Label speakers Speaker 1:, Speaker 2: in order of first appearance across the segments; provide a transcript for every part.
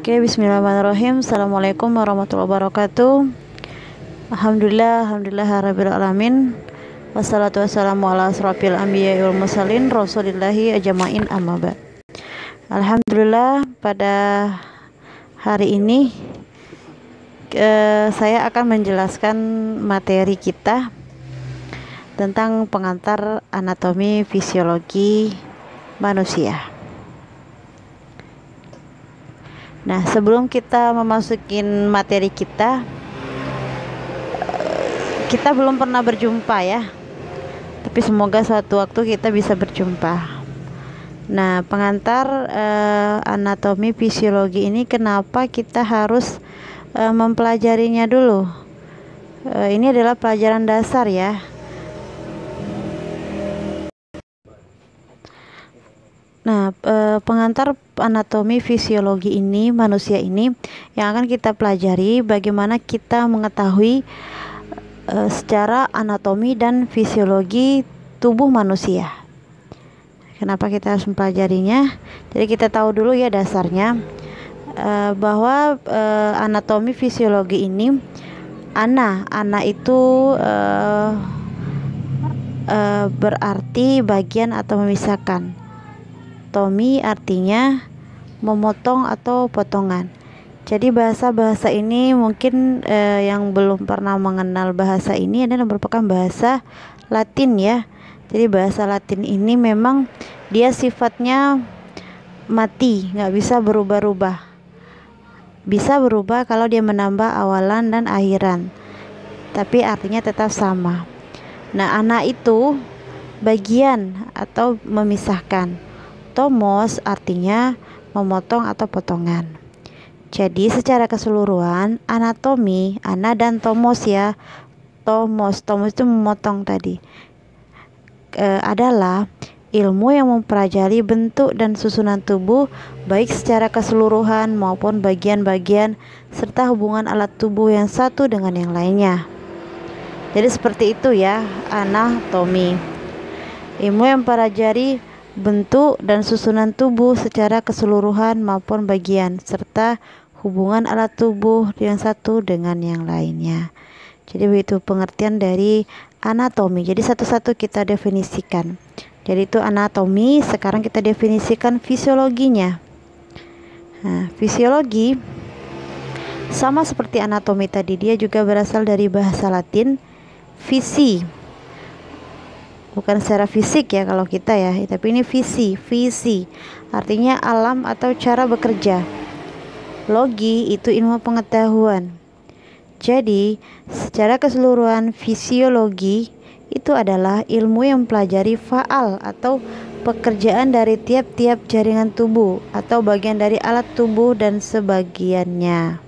Speaker 1: Oke, bismillahirrahmanirrahim. Assalamualaikum warahmatullahi wabarakatuh. Alhamdulillah alamin. Wassalatu wassalamu ala asrofil anbiya'i wal mursalin rasulillahi ajma'in amma ba'd. Alhamdulillah, pada hari ini saya akan menjelaskan materi kita tentang pengantar anatomi fisiologi manusia. Nah, sebelum kita memasukin materi kita belum pernah berjumpa ya, tapi semoga suatu waktu kita bisa berjumpa. Nah, pengantar anatomi fisiologi ini kenapa kita harus mempelajarinya dulu? Ini adalah pelajaran dasar ya. Nah, pengantar anatomi fisiologi ini, manusia ini yang akan kita pelajari bagaimana kita mengetahui secara anatomi dan fisiologi tubuh manusia. Kenapa kita harus mempelajarinya? Jadi kita tahu dulu ya dasarnya, bahwa anatomi fisiologi ini ana itu berarti bagian atau memisahkan. Tomi artinya memotong atau potongan. Jadi bahasa ini mungkin yang belum pernah mengenal bahasa ini adalah merupakan bahasa Latin ya. Jadi bahasa Latin ini memang dia sifatnya mati, nggak bisa berubah-ubah. Bisa berubah kalau dia menambah awalan dan akhiran, tapi artinya tetap sama. Nah, ana itu bagian atau memisahkan. Tomos artinya memotong atau potongan. Jadi secara keseluruhan anatomi, ana dan tomos ya. Tomos itu memotong tadi. Adalah ilmu yang mempelajari bentuk dan susunan tubuh baik secara keseluruhan maupun bagian-bagian serta hubungan alat tubuh yang satu dengan yang lainnya. Jadi seperti itu ya anatomi. Ilmu yang mempelajari bentuk dan susunan tubuh secara keseluruhan maupun bagian serta hubungan alat tubuh yang satu dengan yang lainnya. Jadi begitu pengertian dari anatomi. Jadi satu-satu kita definisikan. Jadi itu anatomi. Sekarang kita definisikan fisiologinya. Nah, fisiologi sama seperti anatomi tadi, dia juga berasal dari bahasa Latin visi. Bukan secara fisik ya kalau kita ya, tapi ini visi artinya alam atau cara bekerja. Logi itu ilmu pengetahuan. Jadi secara keseluruhan fisiologi itu adalah ilmu yang mempelajari faal atau pekerjaan dari tiap-tiap jaringan tubuh atau bagian dari alat tubuh dan sebagiannya.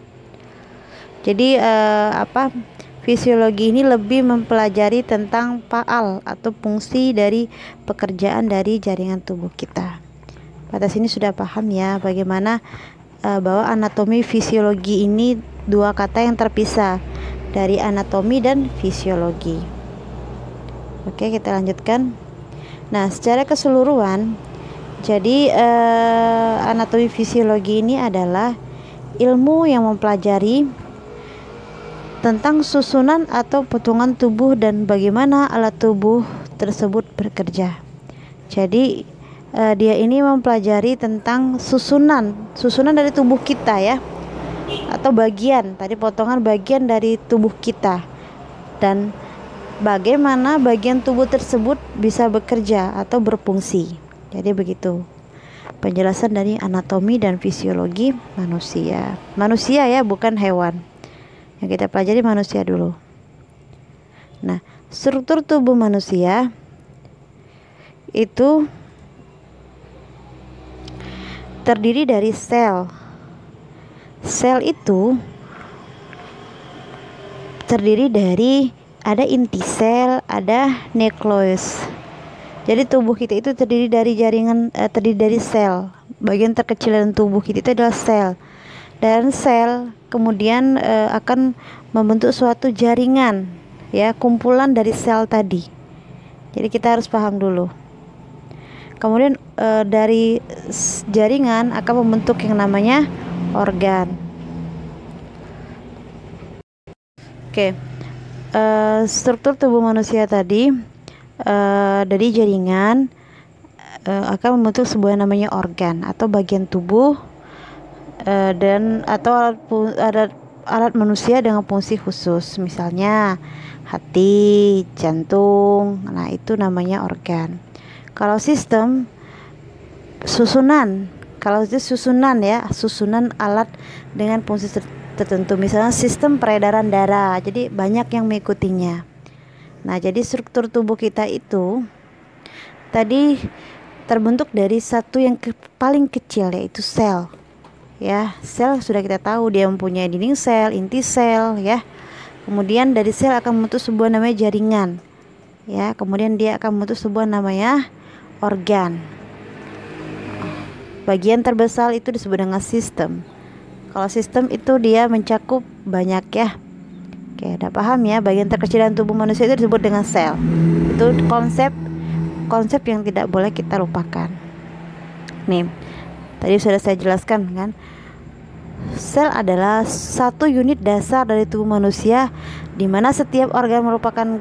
Speaker 1: Jadi fisiologi ini lebih mempelajari tentang faal atau fungsi dari pekerjaan dari jaringan tubuh kita. Pada sini sudah paham ya bagaimana bahwa anatomi fisiologi ini dua kata yang terpisah dari anatomi dan fisiologi. Oke, kita lanjutkan. Nah, secara keseluruhan, jadi anatomi fisiologi ini adalah ilmu yang mempelajari tentang susunan atau potongan tubuh dan bagaimana alat tubuh tersebut bekerja. Jadi dia ini mempelajari tentang susunan dari tubuh kita ya, atau bagian tadi potongan bagian dari tubuh kita dan bagaimana bagian tubuh tersebut bisa bekerja atau berfungsi. Jadi begitu penjelasan dari anatomi dan fisiologi manusia ya, bukan hewan. Yang kita pelajari manusia dulu. Nah, struktur tubuh manusia itu terdiri dari sel. Sel itu terdiri dari ada inti sel, ada nukleus. Jadi tubuh kita itu terdiri dari terdiri dari sel. Bagian terkecil dalam tubuh kita itu adalah sel. Dan sel kemudian akan membentuk suatu jaringan ya, kumpulan dari sel tadi. Jadi kita harus paham dulu. Kemudian dari jaringan akan membentuk yang namanya organ. Oke, struktur tubuh manusia tadi dari jaringan akan membentuk sebuah namanya organ atau bagian tubuh dan atau alat manusia dengan fungsi khusus, misalnya hati, jantung. Nah, itu namanya organ. Kalau sistem susunan, kalau itu susunan ya, susunan alat dengan fungsi tertentu, misalnya sistem peredaran darah, jadi banyak yang mengikutinya. Nah, jadi struktur tubuh kita itu tadi terbentuk dari satu yang paling kecil, yaitu sel. Ya, sel sudah kita tahu dia mempunyai dinding sel, inti sel, ya. Kemudian dari sel akan membentuk sebuah namanya jaringan, ya. Kemudian dia akan membentuk sebuah namanya organ. Bagian terbesar itu disebut dengan sistem. Kalau sistem itu dia mencakup banyak, ya. Oke, udah paham ya? Bagian terkecil dalam tubuh manusia itu disebut dengan sel. Itu konsep yang tidak boleh kita lupakan. Nih, tadi sudah saya jelaskan kan, sel adalah satu unit dasar dari tubuh manusia, di mana setiap organ merupakan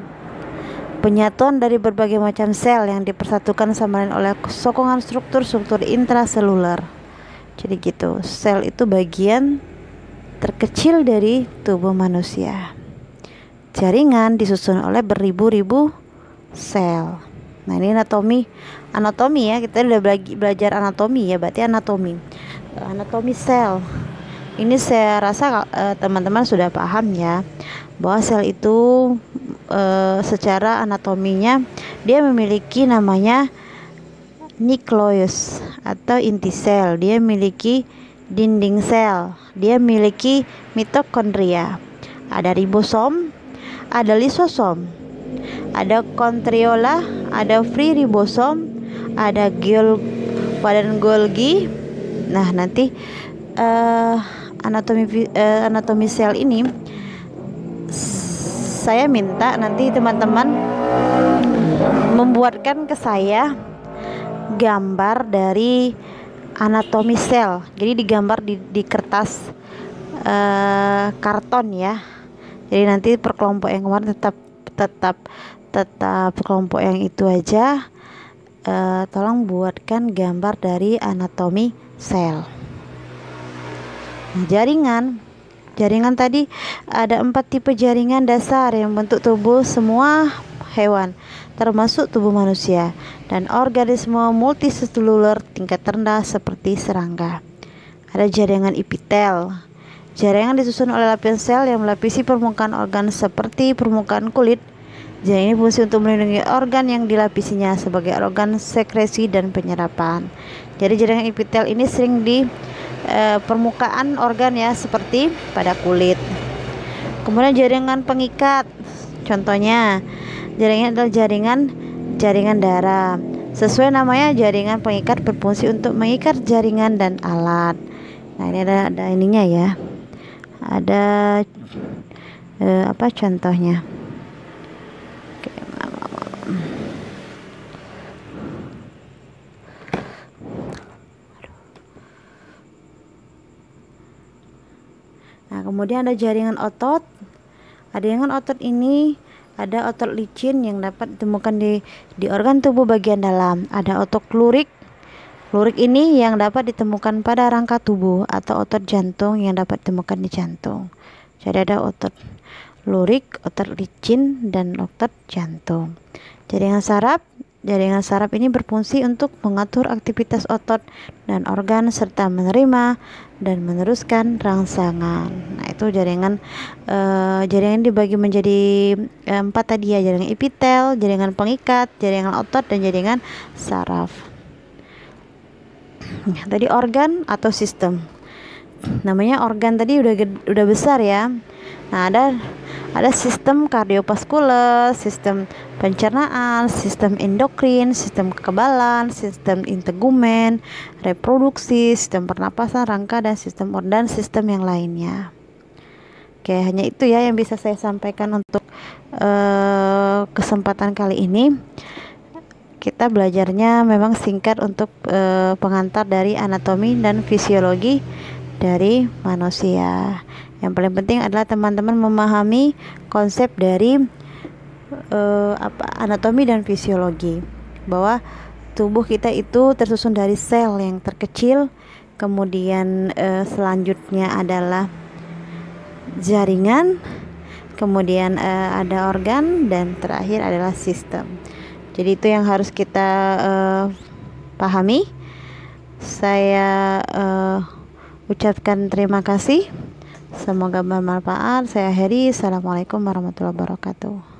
Speaker 1: penyatuan dari berbagai macam sel yang dipersatukan sama lain oleh sokongan struktur intraseluler. Jadi gitu, sel itu bagian terkecil dari tubuh manusia. Jaringan disusun oleh beribu-ribu sel. Nah, ini anatomi ya, kita udah belajar anatomi ya, berarti anatomi sel. Ini saya rasa teman-teman sudah paham ya, bahwa sel itu secara anatominya dia memiliki namanya nukleus atau inti sel, dia memiliki dinding sel, dia memiliki mitokondria, ada ribosom, ada lisosom, ada kontriola, ada free ribosom, ada badan Golgi. Nah, nanti anatomi sel ini saya minta nanti teman-teman membuatkan ke saya gambar dari anatomi sel. Jadi digambar di kertas karton ya. Jadi nanti per kelompok yang kemarin tetap kelompok yang itu aja. Tolong buatkan gambar dari anatomi sel. Jaringan tadi ada 4 tipe jaringan dasar yang membentuk tubuh semua hewan, termasuk tubuh manusia, dan organisme multiseluler tingkat rendah seperti serangga. Ada jaringan epitel. Jaringan disusun oleh lapisan sel yang melapisi permukaan organ seperti permukaan kulit. Jaringan ini fungsi untuk melindungi organ yang dilapisinya sebagai organ sekresi dan penyerapan. Jadi jaringan epitel ini sering di permukaan organ ya, seperti pada kulit. Kemudian jaringan pengikat, contohnya jaringan adalah jaringan darah. Sesuai namanya, jaringan pengikat berfungsi untuk mengikat jaringan dan alat. Nah, ini ada ininya ya, ada apa contohnya. Nah, kemudian ada jaringan otot. Jaringan otot ini ada otot licin yang dapat ditemukan di organ tubuh bagian dalam. Ada otot lurik. Lurik ini yang dapat ditemukan pada rangka tubuh, atau otot jantung yang dapat ditemukan di jantung. Jadi ada otot lurik, otot licin, dan otot jantung. Jaringan saraf. Jaringan saraf ini berfungsi untuk mengatur aktivitas otot dan organ serta menerima dan meneruskan rangsangan. Nah, itu jaringan dibagi menjadi 4 tadi ya, jaringan epitel, jaringan pengikat, jaringan otot, dan jaringan saraf. Nah, tadi organ atau sistem. Namanya organ tadi udah besar ya. Nah, ada sistem kardiovaskuler, sistem pencernaan, sistem endokrin, sistem kekebalan, sistem integumen, reproduksi, sistem pernapasan, rangka, dan sistem yang lainnya. Oke, hanya itu ya yang bisa saya sampaikan untuk kesempatan kali ini. Kita belajarnya memang singkat untuk pengantar dari anatomi dan fisiologi dari manusia. Yang paling penting adalah teman-teman memahami konsep dari anatomi dan fisiologi, bahwa tubuh kita itu tersusun dari sel yang terkecil, kemudian selanjutnya adalah jaringan, kemudian ada organ, dan terakhir adalah sistem. Jadi itu yang harus kita pahami. Saya ucapkan terima kasih, semoga bermanfaat. Saya Heri. Assalamualaikum warahmatullahi wabarakatuh.